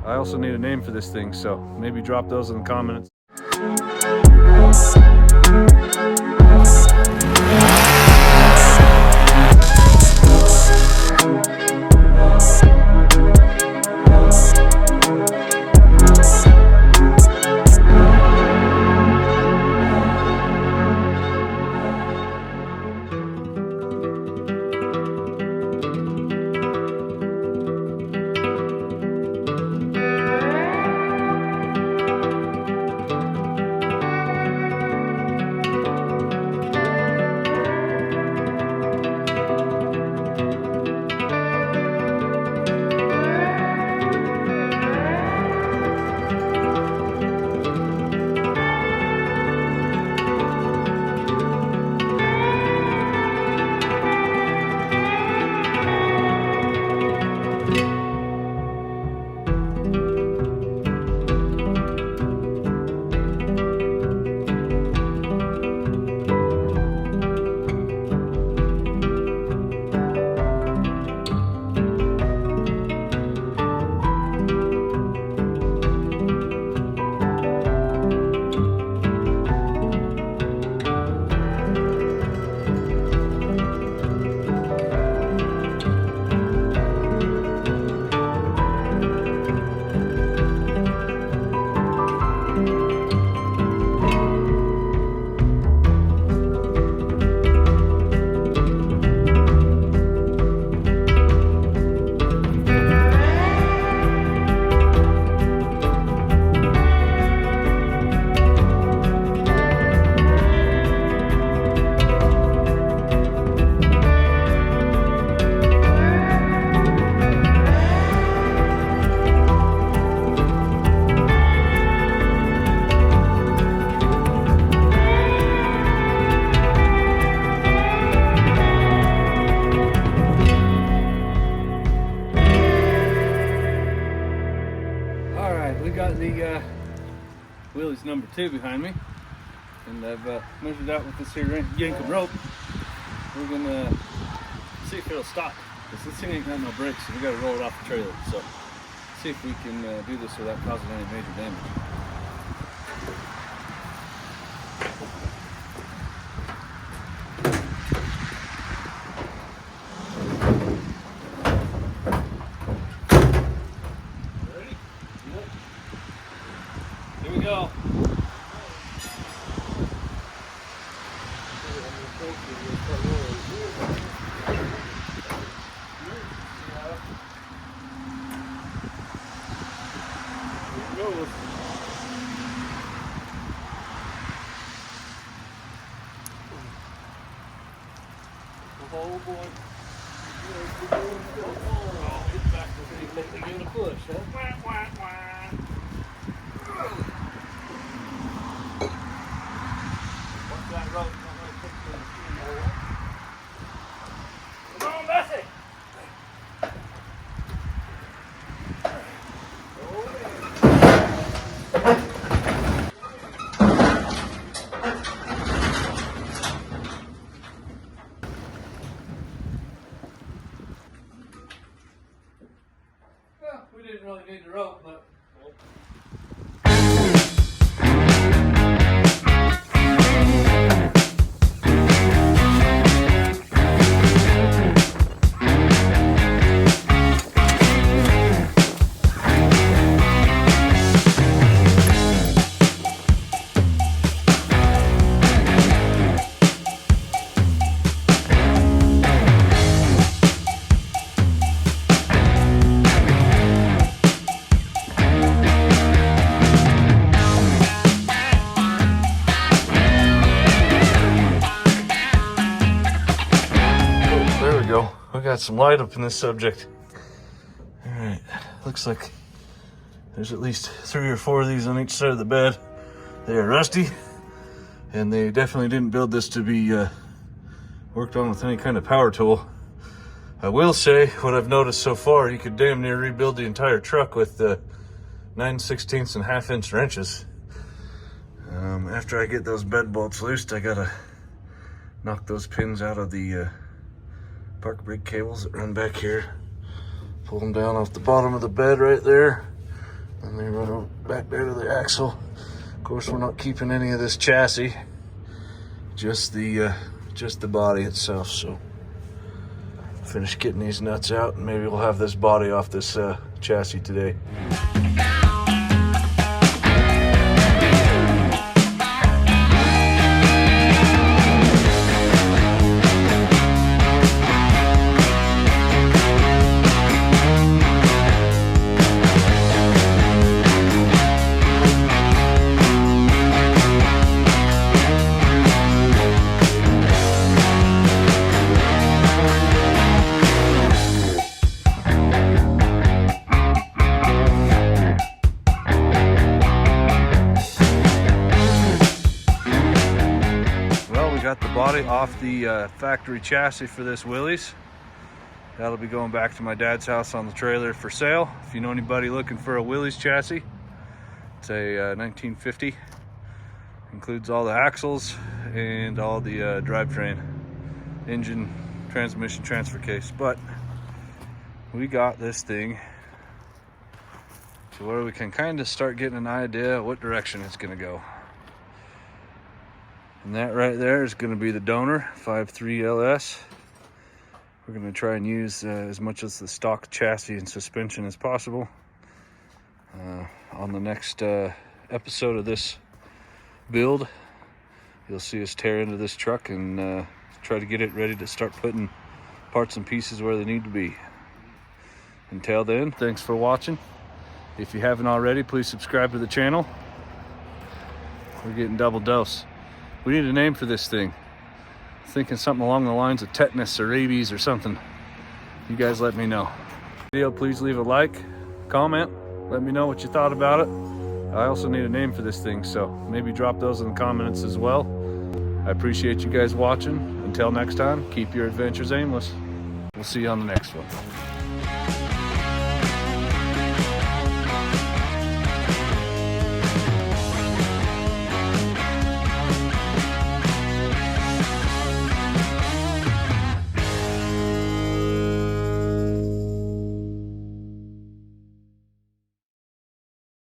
I also need a name for this thing, so maybe drop those in the comments. We got the Willys number 2 behind me, and I've measured out with this here yankum rope. We're gonna see if it'll stop, because this thing ain't got no brakes, so we gotta roll it off the trailer. So see if we can do this without causing any major damage. Here we go. Oh boy. Oh, it's back to give it a push, huh? What's that rope? Come on, Bessie! We didn't really need the rope, but we got some light up in this subject. All right, looks like there's at least 3 or 4 of these on each side of the bed. They are rusty, and they definitely didn't build this to be worked on with any kind of power tool. I will say, what I've noticed so far, you could damn near rebuild the entire truck with 9/16 and 1/2 inch wrenches. After I get those bed bolts loosed, I gotta knock those pins out of the park brake cables that run back here. Pull them down off the bottom of the bed right there. And they run back there to the axle. Of course, we're not keeping any of this chassis, just the body itself. So finish getting these nuts out, and maybe we'll have this body off this chassis today. Got the body off the factory chassis for this Willys. That'll be going back to my dad's house on the trailer for sale. If you know anybody looking for a Willys chassis, it's a 1950. Includes all the axles and all the drivetrain, engine, transmission, transfer case. But we got this thing to where we can kind of start getting an idea what direction it's going to go. And that right there is going to be the donor 5.3 LS. We're going to try and use as much as the stock chassis and suspension as possible. On the next episode of this build, you'll see us tear into this truck and try to get it ready to start putting parts and pieces where they need to be. Until then, thanks for watching. If you haven't already, please subscribe to the channel. We're getting double dose. We need a name for this thing. Thinking something along the lines of tetanus or rabies or something. You guys let me know. Video, please leave a like, comment, let me know what you thought about it. I also need a name for this thing, so maybe drop those in the comments as well. I appreciate you guys watching. Until next time, keep your adventures aimless. We'll see you on the next one.